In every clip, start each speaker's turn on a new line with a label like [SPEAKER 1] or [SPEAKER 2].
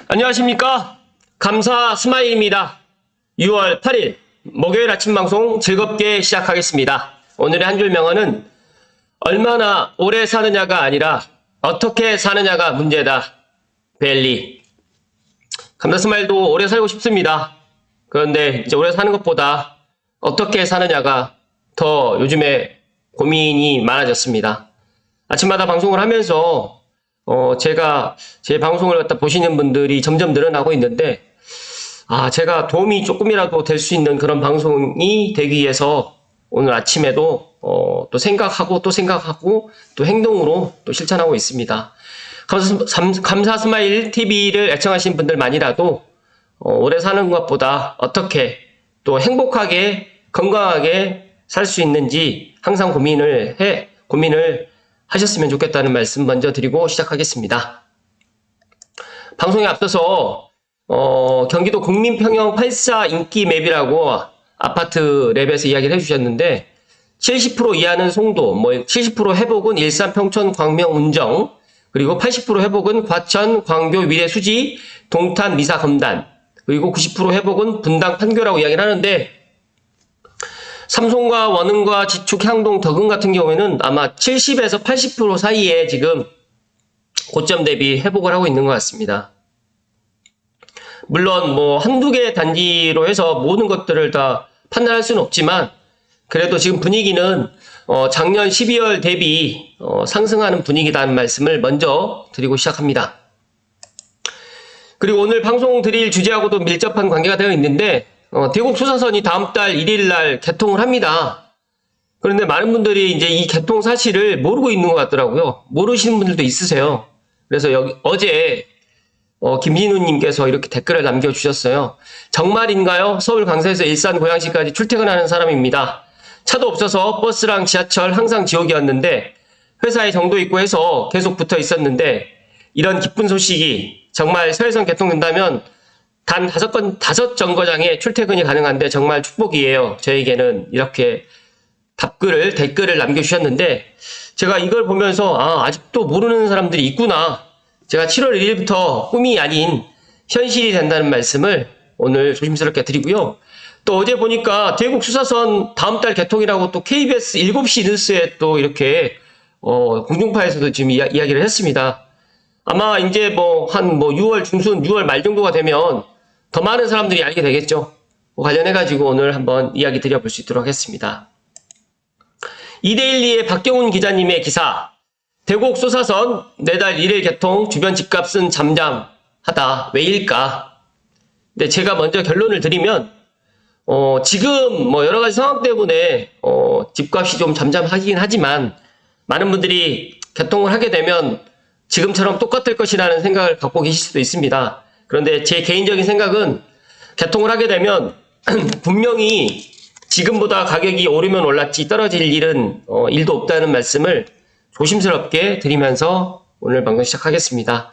[SPEAKER 1] 안녕하십니까. 감사 스마일입니다. 6월 8일 목요일 아침 방송 즐겁게 시작하겠습니다. 오늘의 한 줄 명언은 얼마나 오래 사느냐가 아니라 어떻게 사느냐가 문제다. 벨리. 감사 스마일도 오래 살고 싶습니다. 그런데 이제 오래 사는 것보다 어떻게 사느냐가 더 요즘에 고민이 많아졌습니다. 아침마다 방송을 하면서 제가 제 방송을 갖다 보시는 분들이 점점 늘어나고 있는데, 제가 도움이 조금이라도 될 수 있는 그런 방송이 되기 위해서 오늘 아침에도 또 생각하고 또 행동으로 또 실천하고 있습니다. 감사 스마일 TV를 애청하신 분들만이라도 오래 사는 것보다 어떻게 또 행복하게 건강하게 살 수 있는지 항상 고민을 하셨으면 좋겠다는 말씀 먼저 드리고 시작하겠습니다. 방송에 앞서서 경기도 국민평형 84 인기 맵이라고 아파트 랩에서 이야기를 해주셨는데 70% 이하는 송도, 70% 회복은 일산, 평촌, 광명, 운정, 그리고 80% 회복은 과천, 광교, 위례, 수지, 동탄, 미사, 검단, 그리고 90% 회복은 분당, 판교라고 이야기를 하는데 삼송과 원흥과 지축, 향동, 덕은 같은 경우에는 아마 70에서 80% 사이에 지금 고점 대비 회복을 하고 있는 것 같습니다. 물론 한두 개 단지로 해서 모든 것들을 다 판단할 수는 없지만 그래도 지금 분위기는 작년 12월 대비 상승하는 분위기라는 말씀을 먼저 드리고 시작합니다. 그리고 오늘 방송 드릴 주제하고도 밀접한 관계가 되어 있는데 대곡 수사선이 다음 달 1일 날 개통을 합니다. 그런데 많은 분들이 이제 이 개통 사실을 모르고 있는 것 같더라고요. 모르시는 분들도 있으세요. 그래서 어제 김진우님께서 이렇게 댓글을 남겨주셨어요. 정말인가요? 서울 강서에서 일산 고양시까지 출퇴근하는 사람입니다. 차도 없어서 버스랑 지하철 항상 지옥이었는데 회사에 정도 있고 해서 계속 붙어 있었는데 이런 기쁜 소식이 정말 서해선 개통된다면 단 5정거장에 출퇴근이 가능한데 정말 축복이에요. 저에게는 이렇게 댓글을 남겨주셨는데 제가 이걸 보면서 아직도 모르는 사람들이 있구나. 제가 7월 1일부터 꿈이 아닌 현실이 된다는 말씀을 오늘 조심스럽게 드리고요. 또 어제 보니까 대곡 수사선 다음 달 개통이라고 또 KBS 7시 뉴스에 또 이렇게 공중파에서도 지금 이야기를 했습니다. 아마 이제 6월 중순, 6월 말 정도가 되면 더 많은 사람들이 알게 되겠죠. 관련해가지고 오늘 한번 이야기 드려볼 수 있도록 하겠습니다. 이데일리의 박경훈 기자님의 기사, 대곡 수사선 내달 1일 개통, 주변 집값은 잠잠하다. 왜일까? 근데 제가 먼저 결론을 드리면, 지금 여러 가지 상황 때문에, 집값이 좀 잠잠하긴 하지만, 많은 분들이 개통을 하게 되면 지금처럼 똑같을 것이라는 생각을 갖고 계실 수도 있습니다. 그런데 제 개인적인 생각은 개통을 하게 되면 분명히 지금보다 가격이 오르면 올랐지 떨어질 일도 없다는 말씀을 조심스럽게 드리면서 오늘 방송 시작하겠습니다.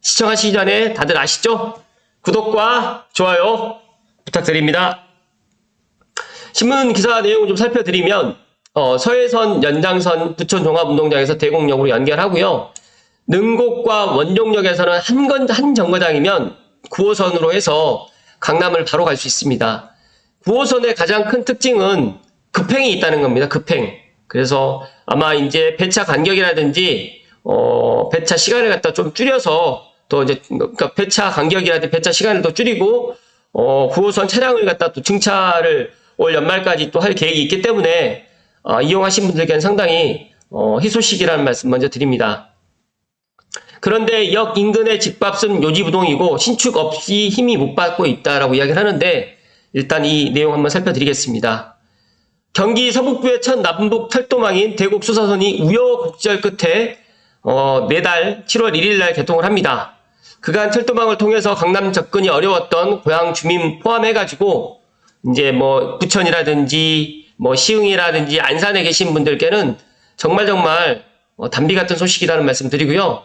[SPEAKER 1] 시청하시기 전에 다들 아시죠? 구독과 좋아요 부탁드립니다. 신문 기사 내용을 좀 살펴드리면 서해선 연장선 부천 종합운동장에서 대곡역으로 연결하고요. 능곡과 원종역에서는 한 정거장이면 9호선으로 해서 강남을 바로 갈 수 있습니다. 9호선의 가장 큰 특징은 급행이 있다는 겁니다. 급행. 그래서 아마 이제 배차 간격이라든지 배차 시간을 갖다 좀 줄여서 또 이제 그러니까 배차 간격이라든지 배차 시간을 더 줄이고 9호선 차량을 갖다 또 증차를 올 연말까지 또 할 계획이 있기 때문에 이용하신 분들께는 상당히 희소식이라는 말씀 먼저 드립니다. 그런데 역 인근의 집값은 요지부동이고 신축 없이 힘이 못 받고 있다라고 이야기를 하는데 일단 이 내용 한번 살펴드리겠습니다. 경기 서북부의 첫 남북 철도망인 대곡 수사선이 우여곡절 끝에 매달 7월 1일 날 개통을 합니다. 그간 철도망을 통해서 강남 접근이 어려웠던 고향 주민 포함해가지고 이제 부천이라든지 시흥이라든지 안산에 계신 분들께는 정말 단비 같은 소식이라는 말씀 드리고요.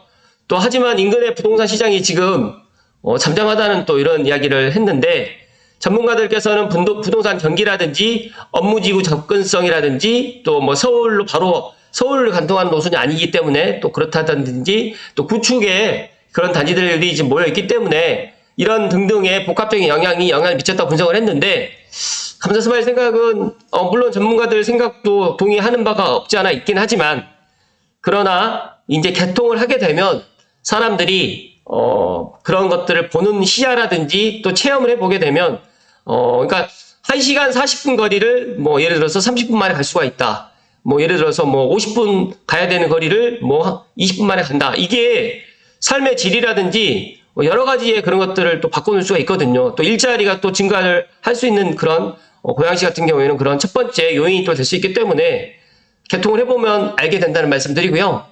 [SPEAKER 1] 또 하지만 인근의 부동산 시장이 지금 잠잠하다는 또 이런 이야기를 했는데 전문가들께서는 부동산 경기라든지 업무지구 접근성이라든지 또 서울로 간통하는 노선이 아니기 때문에 또 그렇다든지 또 구축에 그런 단지들이 지금 모여있기 때문에 이런 등등의 복합적인 영향을 미쳤다고 분석을 했는데, 감사스마의 생각은 물론 전문가들 생각도 동의하는 바가 없지 않아 있긴 하지만, 그러나 이제 개통을 하게 되면 사람들이 그런 것들을 보는 시야라든지 또 체험을 해보게 되면 그러니까 1시간 40분 거리를 뭐 예를 들어서 30분 만에 갈 수가 있다. 뭐 예를 들어서 뭐 50분 가야 되는 거리를 뭐 20분 만에 간다. 이게 삶의 질이라든지 여러 가지의 그런 것들을 또 바꿔놓을 수가 있거든요. 또 일자리가 또 증가를 할 수 있는 그런 고양시 같은 경우에는 그런 첫 번째 요인이 또 될 수 있기 때문에 개통을 해보면 알게 된다는 말씀 드리고요.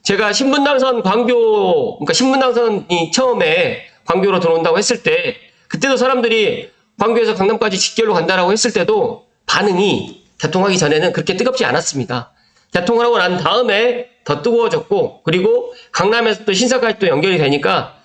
[SPEAKER 1] 제가 신분당선 광교, 그러니까 신분당선이 처음에 광교로 들어온다고 했을 때, 그때도 사람들이 광교에서 강남까지 직결로 간다라고 했을 때도 반응이 개통하기 전에는 그렇게 뜨겁지 않았습니다. 개통을 하고 난 다음에 더 뜨거워졌고, 그리고 강남에서 또 신사까지 또 연결이 되니까,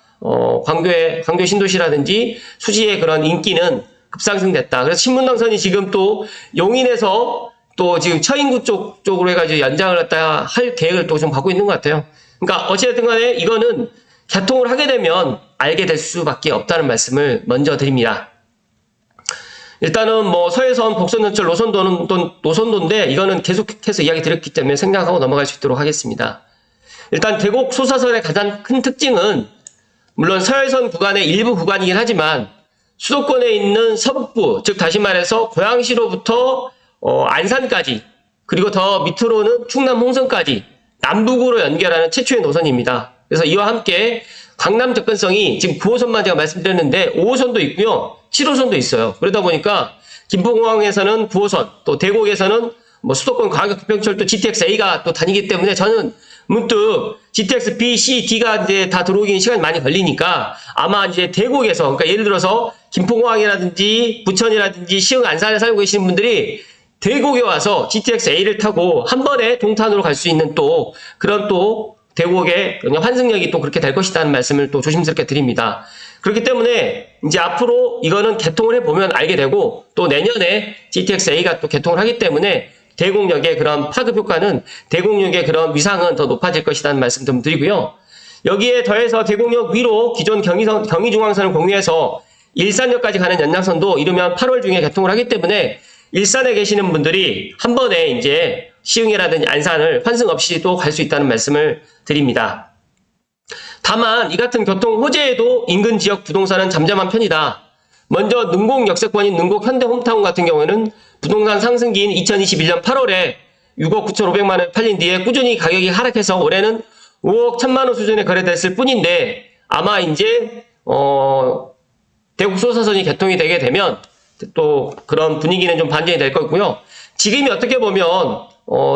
[SPEAKER 1] 광교 신도시라든지 수지의 그런 인기는 급상승됐다. 그래서 신분당선이 지금 또 용인에서 또 지금 처인구 쪽으로 해가지고 연장을 갖다 할 계획을 또 좀 갖고 있는 것 같아요. 그러니까 어찌됐든 간에 이거는 개통을 하게 되면 알게 될 수밖에 없다는 말씀을 먼저 드립니다. 일단은 뭐 서해선 복선전철 노선도인데 이거는 계속해서 이야기 드렸기 때문에 생략하고 넘어갈 수 있도록 하겠습니다. 일단 대곡 소사선의 가장 큰 특징은 물론 서해선 구간의 일부 구간이긴 하지만 수도권에 있는 서북부, 즉 다시 말해서 고양시로부터 안산까지, 그리고 더 밑으로는 충남 홍성까지 남북으로 연결하는 최초의 노선입니다. 그래서 이와 함께 강남 접근성이 지금 9호선만 제가 말씀드렸는데 5호선도 있고요. 7호선도 있어요. 그러다 보니까 김포공항에서는 9호선, 또 대곡에서는 뭐 수도권 광역급행철도 GTX-A가 또 다니기 때문에 저는 문득 GTX B, C, D가 이제 다 들어오기는 시간이 많이 걸리니까 아마 이제 대곡에서, 그러니까 예를 들어서 김포공항이라든지 부천이라든지 시흥, 안산에 살고 계시는 분들이 대곡에 와서 GTX-A를 타고 한 번에 동탄으로 갈 수 있는 또 그런 또 대곡의 환승역이 또 그렇게 될 것이라는 말씀을 또 조심스럽게 드립니다. 그렇기 때문에 이제 앞으로 이거는 개통을 해보면 알게 되고 또 내년에 GTX-A가 또 개통을 하기 때문에 대곡역의 그런 파급 효과는 대곡역의 그런 위상은 더 높아질 것이라는 말씀 좀 드리고요. 여기에 더해서 대곡역 위로 기존 경의중앙선을 공유해서 일산역까지 가는 연장선도 이르면 8월 중에 개통을 하기 때문에 일산에 계시는 분들이 한 번에 이제 시흥이라든지 안산을 환승 없이도 갈 수 있다는 말씀을 드립니다. 다만 이 같은 교통 호재에도 인근 지역 부동산은 잠잠한 편이다. 먼저 능곡 역세권인 능곡 현대홈타운 같은 경우에는 부동산 상승기인 2021년 8월에 6억 9,500만 원 팔린 뒤에 꾸준히 가격이 하락해서 올해는 5억 1,000만 원 수준에 거래됐을 뿐인데 아마 이제 대곡 소사선이 개통이 되게 되면 또 그런 분위기는 좀 반전이 될 거고요. 지금이 어떻게 보면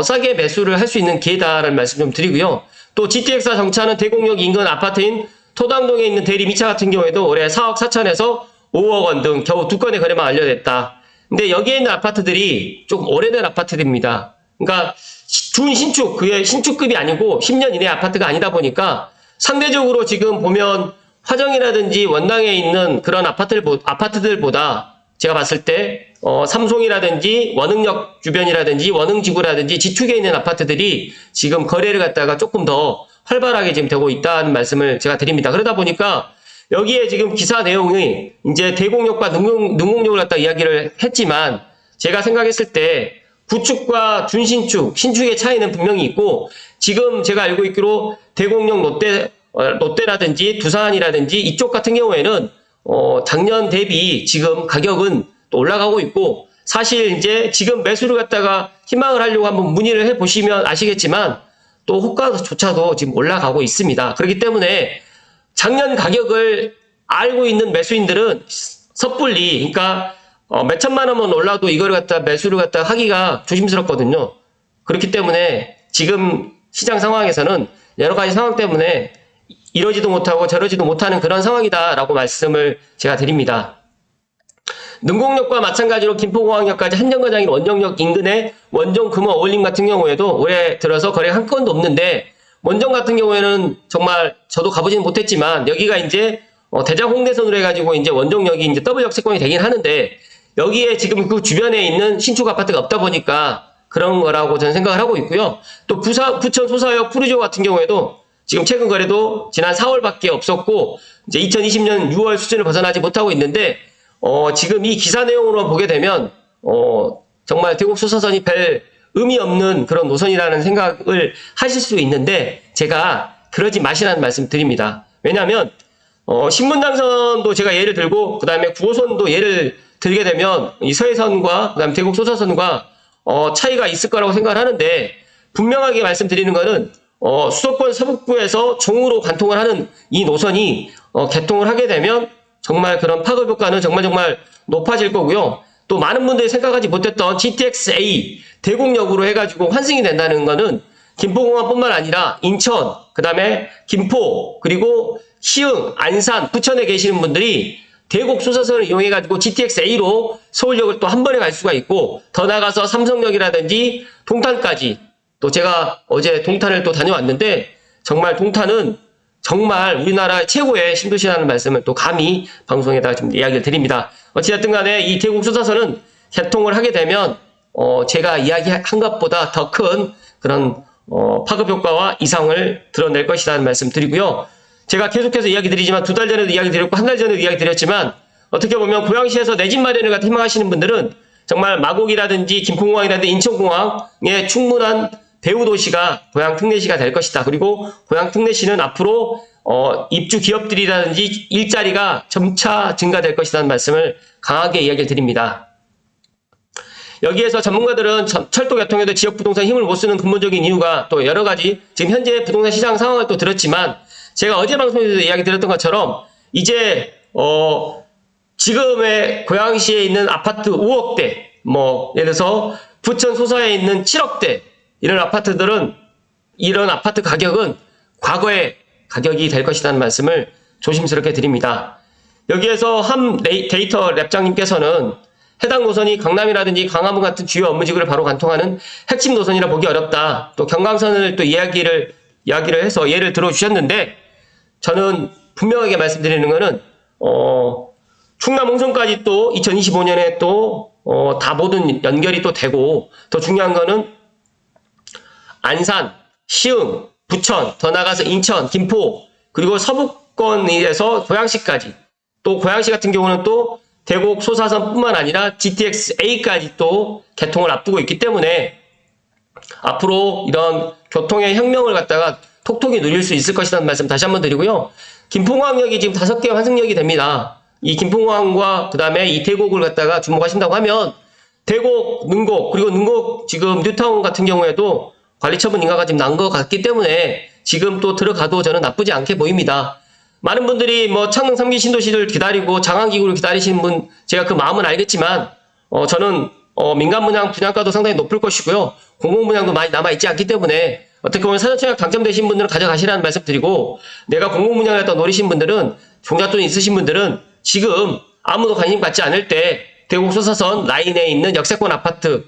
[SPEAKER 1] 싸게 매수를 할 수 있는 기회다라는 말씀 좀 드리고요. 또 GTX가 정차하는 대곡역 인근 아파트인 토당동에 있는 대리 미차 같은 경우에도 올해 4억 4천에서 5억 원 등 겨우 2건의 거래만 완료됐다. 근데 여기에 있는 아파트들이 조금 오래된 아파트들입니다. 그러니까 준신축, 그게 신축급이 아니고 10년 이내 아파트가 아니다 보니까 상대적으로 지금 보면 화정이라든지 원당에 있는 그런 아파트들보다 제가 봤을 때 삼송이라든지 원흥역 주변이라든지 원흥지구라든지 지축에 있는 아파트들이 지금 거래를 갖다가 조금 더 활발하게 지금 되고 있다는 말씀을 제가 드립니다. 그러다 보니까 여기에 지금 기사 내용이 이제 대곡역과 능곡역을 갖다 이야기를 했지만 제가 생각했을 때 구축과 준신축, 신축의 차이는 분명히 있고 지금 제가 알고 있기로 대곡역 롯데라든지 두산이라든지 이쪽 같은 경우에는 작년 대비 지금 가격은 또 올라가고 있고 사실 이제 지금 매수를 갖다가 희망을 하려고 한번 문의를 해 보시면 아시겠지만 또 호가조차도 지금 올라가고 있습니다. 그렇기 때문에 작년 가격을 알고 있는 매수인들은 섣불리 그러니까 몇 천만 원만 올라도 이걸 갖다 매수를 갖다 하기가 조심스럽거든요. 그렇기 때문에 지금 시장 상황에서는 여러 가지 상황 때문에 이러지도 못하고 저러지도 못하는 그런 상황이다라고 말씀을 제가 드립니다. 능곡역과 마찬가지로 김포공항역까지 한정거장인 원정역 인근의 원정 금호 어울림 같은 경우에도 올해 들어서 거래가 한 건도 없는데 원정 같은 경우에는 정말 저도 가보지는 못했지만 여기가 이제 대장 홍대선으로 해가지고 이제 원정역이 이제 더블 역세권이 되긴 하는데 여기에 지금 그 주변에 있는 신축 아파트가 없다 보니까 그런 거라고 저는 생각을 하고 있고요. 또 부천 소사역 푸르지오 같은 경우에도 지금 최근 거래도 지난 4월밖에 없었고 이제 2020년 6월 수준을 벗어나지 못하고 있는데 지금 이 기사 내용으로 보게 되면 정말 대곡 수사선이 별 의미 없는 그런 노선이라는 생각을 하실 수 있는데 제가 그러지 마시라는 말씀 드립니다. 왜냐하면 신분당선도 제가 예를 들고 그 다음에 9호선도 예를 들게 되면 이 서해선과 그 다음에 대곡 수사선과 차이가 있을 거라고 생각을 하는데 분명하게 말씀드리는 거는 수도권 서북부에서 종으로 관통을 하는 이 노선이 개통을 하게 되면 정말 그런 파급 효과는 정말 높아질 거고요. 또 많은 분들이 생각하지 못했던 GTX-A 대곡역으로 해가지고 환승이 된다는 거는 김포공항뿐만 아니라 인천, 그 다음에 김포, 그리고 시흥, 안산, 부천에 계시는 분들이 대곡 수사선을 이용해가지고 GTX-A로 서울역을 또 한 번에 갈 수가 있고 더 나가서 삼성역이라든지 동탄까지 또 제가 어제 동탄을 또 다녀왔는데 정말 동탄은 정말 우리나라 최고의 신도시라는 말씀을 또 감히 방송에다가 좀 이야기를 드립니다. 어찌됐든 간에 이 대곡 수사선은 개통을 하게 되면 제가 이야기한 것보다 더 큰 그런 파급 효과와 이상을 드러낼 것이라는 말씀 드리고요. 제가 계속해서 이야기 드리지만 2달 전에도 이야기 드렸고 1달 전에도 이야기 드렸지만 어떻게 보면 고양시에서 내 집 마련을 희망하시는 분들은 정말 마곡이라든지 김포공항이라든지 인천공항에 충분한 배후 도시가 고양 특례시가 될 것이다. 그리고 고양 특례시는 앞으로 입주 기업들이라든지 일자리가 점차 증가될 것이라는 말씀을 강하게 이야기를 드립니다. 여기에서 전문가들은 철도 개통에도 지역 부동산 힘을 못 쓰는 근본적인 이유가 또 여러 가지 지금 현재 부동산 시장 상황을 또 들었지만 제가 어제 방송에서 이야기 드렸던 것처럼 이제 지금의 고양시에 있는 아파트 5억대 예를 들어서 부천 소사에 있는 7억대 이런 아파트들은 이런 아파트 가격은 과거의 가격이 될 것이라는 말씀을 조심스럽게 드립니다. 여기에서 함 데이터 랩장님께서는 해당 노선이 강남이라든지 강화문 같은 주요 업무지구를 바로 관통하는 핵심 노선이라 보기 어렵다. 또 경강선을 또 이야기를 해서 예를 들어주셨는데 저는 분명하게 말씀드리는 거는 충남 홍성까지 또 2025년에 또 다 모든 연결이 또 되고 더 중요한 거는 안산, 시흥, 부천, 더 나가서 인천, 김포 그리고 서북권에서 고양시까지 또 고양시 같은 경우는 또 대곡 소사선뿐만 아니라 GTX-A까지 또 개통을 앞두고 있기 때문에 앞으로 이런 교통의 혁명을 갖다가 톡톡히 누릴 수 있을 것이라는 말씀 다시 한번 드리고요. 김포공항역이 지금 5개 환승역이 됩니다. 이 김포공항과 그 다음에 이 대곡을 갖다가 주목하신다고 하면 대곡, 능곡 그리고 능곡 지금 뉴타운 같은 경우에도 관리처분 인가가 지금 난 것 같기 때문에 지금 또 들어가도 저는 나쁘지 않게 보입니다. 많은 분들이 창릉 3기 신도시를 기다리고 장안기구를 기다리시는 분 제가 그 마음은 알겠지만 저는 민간 분양가도 상당히 높을 것이고요. 공공 분양도 많이 남아있지 않기 때문에 어떻게 보면 사전청약 당첨되신 분들은 가져가시라는 말씀 드리고 내가 공공 분양을 갖다 노리신 분들은 종잣돈 있으신 분들은 지금 아무도 관심 갖지 않을 때 대곡 소사선 라인에 있는 역세권 아파트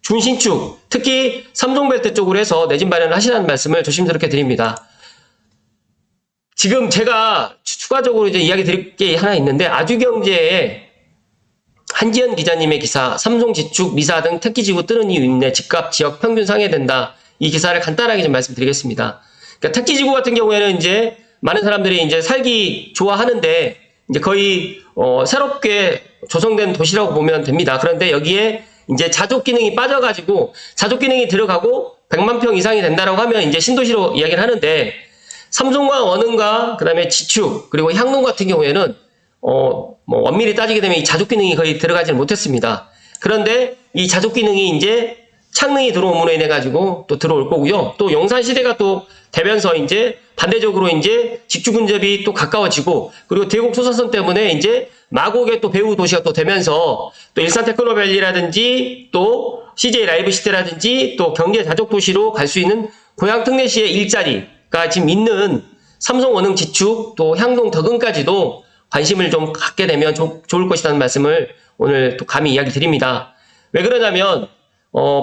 [SPEAKER 1] 준신축 특히 삼성벨트 쪽으로 해서 내 집 마련을 하시라는 말씀을 조심스럽게 드립니다. 지금 제가 추가적으로 이제 이야기 드릴 게 하나 있는데 아주경제에 한지연 기자님의 기사 삼성 지축 미사 등 택지지구 뜨는 이유 있네 집값 지역 평균 상회된다 이 기사를 간단하게 좀 말씀드리겠습니다. 그러니까 택지지구 같은 경우에는 이제 많은 사람들이 이제 살기 좋아하는데 이제 거의 새롭게 조성된 도시라고 보면 됩니다. 그런데 여기에 이제 자족 기능이 빠져가지고 자족 기능이 들어가고 100만 평 이상이 된다라고 하면 이제 신도시로 이야기를 하는데 삼성과 원흥과 그다음에 지축 그리고 향농 같은 경우에는 엄밀히 따지게 되면 이 자족 기능이 거의 들어가지 못했습니다. 그런데 이 자족 기능이 이제 창릉이 들어옴으로 인해 가지고 또 들어올 거고요. 또 용산 시대가 또 되면서 이제 반대적으로 이제 직주 근접이 또 가까워지고 그리고 대곡 소사선 때문에 이제 마곡의 또 배후 도시가 또 되면서 또 일산 테크노밸리라든지 또 CJ 라이브 시대라든지 또 경제 자족 도시로 갈 수 있는 고양 특례시의 일자리가 지금 있는 삼성 원흥 지축 또 향동 덕은까지도 관심을 좀 갖게 되면 좋을 것이라는 말씀을 오늘 또 감히 이야기 드립니다. 왜 그러냐면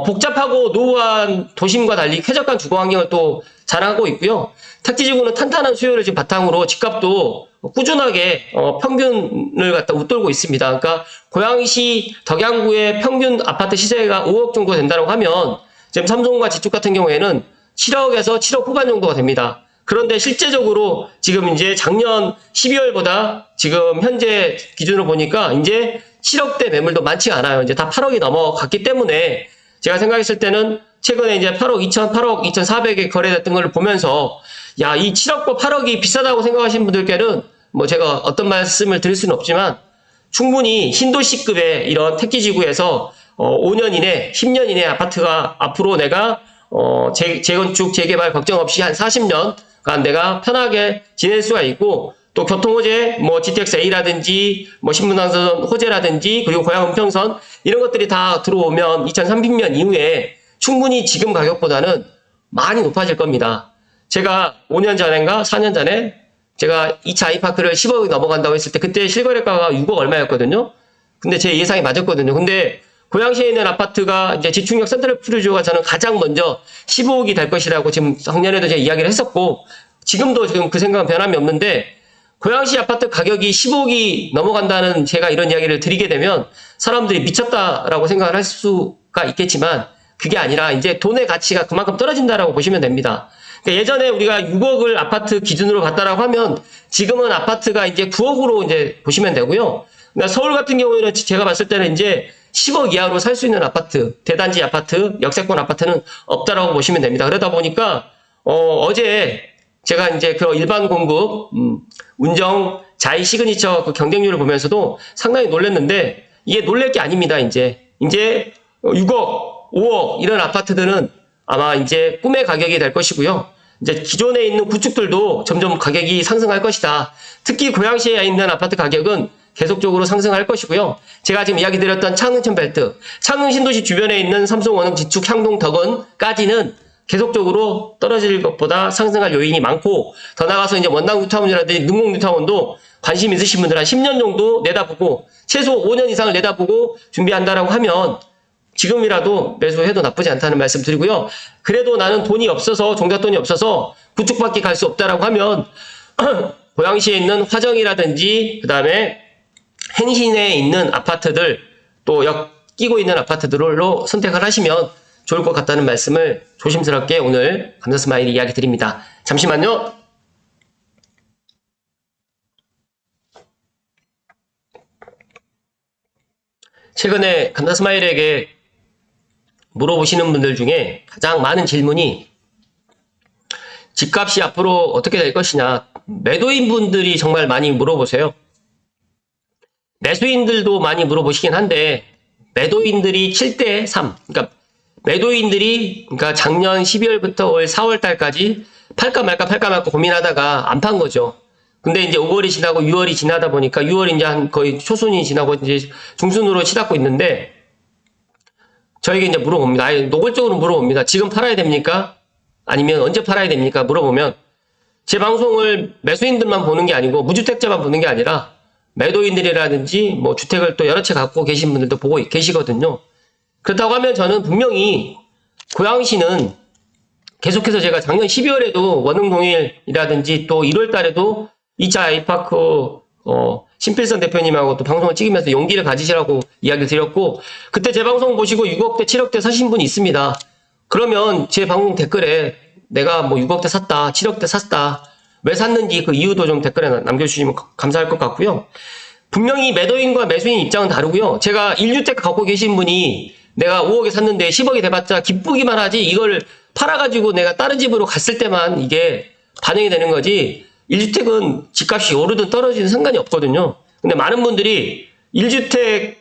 [SPEAKER 1] 복잡하고 노후한 도심과 달리 쾌적한 주거 환경을 또 자랑하고 있고요. 택지지구는 탄탄한 수요를 지금 바탕으로 집값도 꾸준하게 평균을 갖다 웃돌고 있습니다. 그러니까 고양시 덕양구의 평균 아파트 시세가 5억 정도 된다고 하면 지금 삼성과 지축 같은 경우에는 7억에서 7억 후반 정도가 됩니다. 그런데 실제적으로 지금 이제 작년 12월보다 지금 현재 기준으로 보니까 이제 7억대 매물도 많지 않아요. 이제 다 8억이 넘어갔기 때문에 제가 생각했을 때는 최근에 이제 8억 2,400에 거래됐던 걸 보면서 야, 이 7억과 8억이 비싸다고 생각하시는 분들께는 뭐 제가 어떤 말씀을 드릴 수는 없지만 충분히 신도시급의 이런 택지지구에서 5년 이내, 10년 이내 아파트가 앞으로 내가 재건축, 재개발 걱정 없이 한 40년간 내가 편하게 지낼 수가 있고 또 교통호재, 뭐 GTX A라든지 뭐 신분당선 호재라든지 그리고 고양 은평선 이런 것들이 다 들어오면 2030년 이후에 충분히 지금 가격보다는 많이 높아질 겁니다. 제가 5년 전인가 4년 전에 제가 2차 아이파크를 10억이 넘어간다고 했을 때 그때 실거래가가 6억 얼마였거든요. 근데 제 예상이 맞았거든요. 근데 고양시에 있는 아파트가 이제 지충역 센트럴 푸르주가 저는 가장 먼저 15억이 될 것이라고 지금 작년에도 제가 이야기를 했었고 지금도 지금 그 생각은 변함이 없는데 고양시 아파트 가격이 15억이 넘어간다는 제가 이런 이야기를 드리게 되면 사람들이 미쳤다라고 생각을 할 수가 있겠지만 그게 아니라 이제 돈의 가치가 그만큼 떨어진다라고 보시면 됩니다. 그러니까 예전에 우리가 6억을 아파트 기준으로 봤다라고 하면 지금은 아파트가 이제 9억으로 이제 보시면 되고요. 그러니까 서울 같은 경우에는 제가 봤을 때는 이제 10억 이하로 살 수 있는 아파트, 대단지 아파트, 역세권 아파트는 없다라고 보시면 됩니다. 그러다 보니까 어제 제가 이제 그 일반 공급 운정 자이 시그니처 그 경쟁률을 보면서도 상당히 놀랐는데 이게 놀랄 게 아닙니다. 이제 6억, 5억 이런 아파트들은 아마 이제 꿈의 가격이 될 것이고요. 이제 기존에 있는 구축들도 점점 가격이 상승할 것이다. 특히 고양시에 있는 아파트 가격은 계속적으로 상승할 것이고요. 제가 지금 이야기 드렸던 창릉천 벨트, 창릉 신도시 주변에 있는 삼성, 원흥, 지축, 향동, 덕은까지는 계속적으로 떨어질 것보다 상승할 요인이 많고 더 나가서 이제 원당 뉴타운이라든지 능곡 뉴타운도 관심 있으신 분들 한 10년 정도 내다보고 최소 5년 이상을 내다보고 준비한다라고 하면 지금이라도 매수해도 나쁘지 않다는 말씀 드리고요. 그래도 나는 돈이 없어서 종잣돈이 없어서 구축밖에 갈 수 없다라고 하면 고양시에 있는 화정이라든지 그 다음에 행신에 있는 아파트들 또 끼고 있는 아파트들로 선택을 하시면 좋을 것 같다는 말씀을 조심스럽게 오늘 감사스마일 이야기 드립니다. 잠시만요. 최근에 감사스마일에게 물어보시는 분들 중에 가장 많은 질문이 집값이 앞으로 어떻게 될 것이냐. 매도인 분들이 정말 많이 물어보세요. 매수인들도 많이 물어보시긴 한데 매도인들이 7대3 그러니까 매도인들이 그러니까 작년 12월부터 올 4월 달까지 팔까 말까 고민하다가 안 판 거죠. 근데 이제 5월이 지나고 6월이 지나다 보니까 6월이 이제 한 거의 초순이 지나고 이제 중순으로 치닫고 있는데 저에게 이제 물어봅니다. 아예 노골적으로 물어봅니다. 지금 팔아야 됩니까? 아니면 언제 팔아야 됩니까? 물어보면 제 방송을 매수인들만 보는 게 아니고 무주택자만 보는 게 아니라 매도인들이라든지 뭐 주택을 또 여러 채 갖고 계신 분들도 보고 계시거든요. 그렇다고 하면 저는 분명히 고양시는 계속해서 제가 작년 12월에도 원흥동일이라든지 또 1월 달에도 2차 아이파크 신필선 대표님하고 또 방송을 찍으면서 용기를 가지시라고 이야기를 드렸고 그때 제 방송 보시고 6억대 7억대 사신 분이 있습니다. 그러면 제 방송 댓글에 내가 뭐 6억대 샀다 7억대 샀다 왜 샀는지 그 이유도 좀 댓글에 남겨주시면 감사할 것 같고요. 분명히 매도인과 매수인 입장은 다르고요. 제가 1주택 갖고 계신 분이 내가 5억에 샀는데 10억이 돼봤자 기쁘기만 하지 이걸 팔아가지고 내가 다른 집으로 갔을 때만 이게 반영이 되는 거지 1주택은 집값이 오르든 떨어지든 상관이 없거든요. 근데 많은 분들이 1주택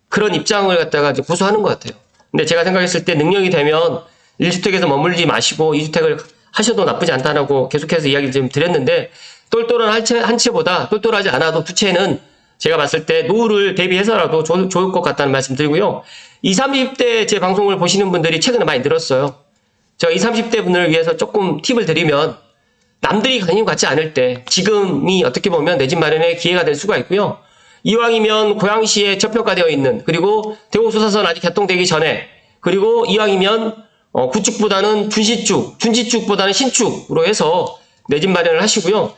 [SPEAKER 1] 그런 입장을 갖다가 고수하는 것 같아요. 근데 제가 생각했을 때 능력이 되면 1주택에서 머물지 마시고 2주택을 하셔도 나쁘지 않다라고 계속해서 이야기를 좀 드렸는데 똘똘한 한 채보다 똘똘하지 않아도 두 채는 제가 봤을 때 노후를 대비해서라도 좋을 것 같다는 말씀 드리고요. 20, 30대 제 방송을 보시는 분들이 최근에 많이 늘었어요. 제가 20, 30대 분을 위해서 조금 팁을 드리면 남들이 관심 갖지 않을 때 지금이 어떻게 보면 내 집 마련의 기회가 될 수가 있고요. 이왕이면 고양시에 저평가되어 있는 그리고 대곡소사선 아직 개통되기 전에 그리고 이왕이면 구축보다는 준시축보다는 신축으로 해서 내 집 마련을 하시고요.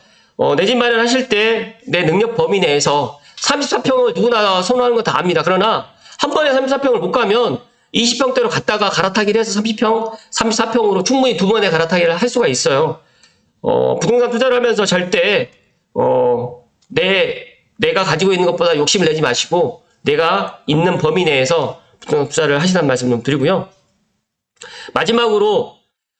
[SPEAKER 1] 내 집 마련하실 때 내 능력 범위 내에서 34평을 누구나 선호하는 거 다 압니다. 그러나 한 번에 34평을 못 가면 20평대로 갔다가 갈아타기를 해서 30평, 34평으로 충분히 두 번에 갈아타기를 할 수가 있어요. 부동산 투자를 하면서 절대 내가 가지고 있는 것보다 욕심을 내지 마시고 내가 있는 범위 내에서 부동산 투자를 하시라는 말씀 좀 드리고요. 마지막으로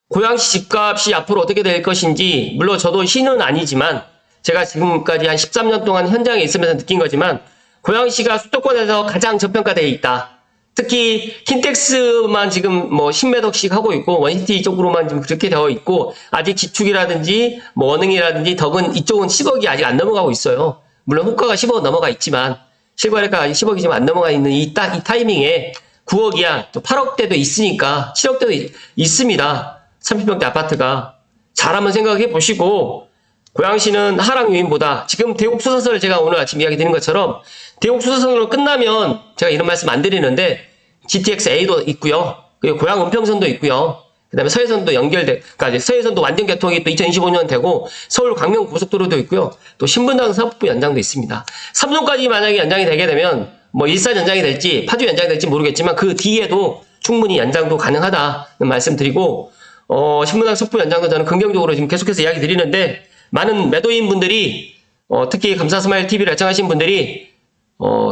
[SPEAKER 1] 고양시 집값이 앞으로 어떻게 될 것인지, 물론 저도 신은 아니지만 제가 지금까지 한 13년 동안 현장에 있으면서 느낀 거지만 고양시가 수도권에서 가장 저평가되어 있다. 특히 킨텍스만 지금 뭐 10매덕씩 하고 있고 원시티 쪽으로만 지금 그렇게 되어 있고, 아직 지축이라든지 뭐 원흥이라든지 덕은 이쪽은 10억이 아직 안 넘어가고 있어요. 물론 호가가 10억 넘어가 있지만 실거래가가 10억이 지금 안 넘어가 있는 이 타이밍에 9억이야 또 8억대도 있으니까 7억대도 있습니다. 30평대 아파트가. 잘 한번 생각해 보시고, 고양시는 하락 요인보다 지금 대곡 수사선을 제가 오늘 아침 이야기 드린 것처럼 대곡 수사선으로 끝나면 제가 이런 말씀 안 드리는데 GTX-A도 있고요. 그리고 고양 은평선도 있고요. 그 다음에 서해선도 그러니까 서해선도 완전 개통이 또 2025년 되고 서울 광명 고속도로도 있고요. 또 신분당 사업부 연장도 있습니다. 삼성까지 만약에 연장이 되게 되면 뭐 일산 연장이 될지 파주 연장이 될지 모르겠지만 그 뒤에도 충분히 연장도 가능하다는 말씀드리고, 신분당 속보 연장도 저는 긍정적으로 지금 계속해서 이야기 드리는데, 많은 매도인 분들이 특히 감사스마일 TV를 애청하신 분들이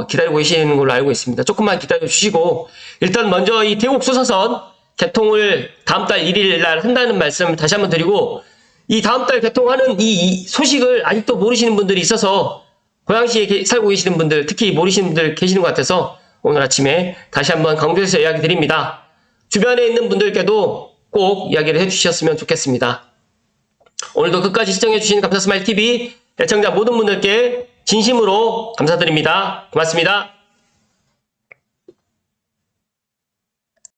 [SPEAKER 1] 기다리고 계시는 걸로 알고 있습니다. 조금만 기다려 주시고, 일단 먼저 이 대곡 수사선 개통을 다음 달 1일 날 한다는 말씀 다시 한번 드리고, 이 다음 달 개통하는 이 소식을 아직도 모르시는 분들이 있어서 고양시에 살고 계시는 분들, 특히 모르시는 분들 계시는 것 같아서 오늘 아침에 다시 한번 강조해서 이야기 드립니다. 주변에 있는 분들께도 꼭 이야기를 해주셨으면 좋겠습니다. 오늘도 끝까지 시청해주신 감사스마일TV 애청자 모든 분들께 진심으로 감사드립니다. 고맙습니다.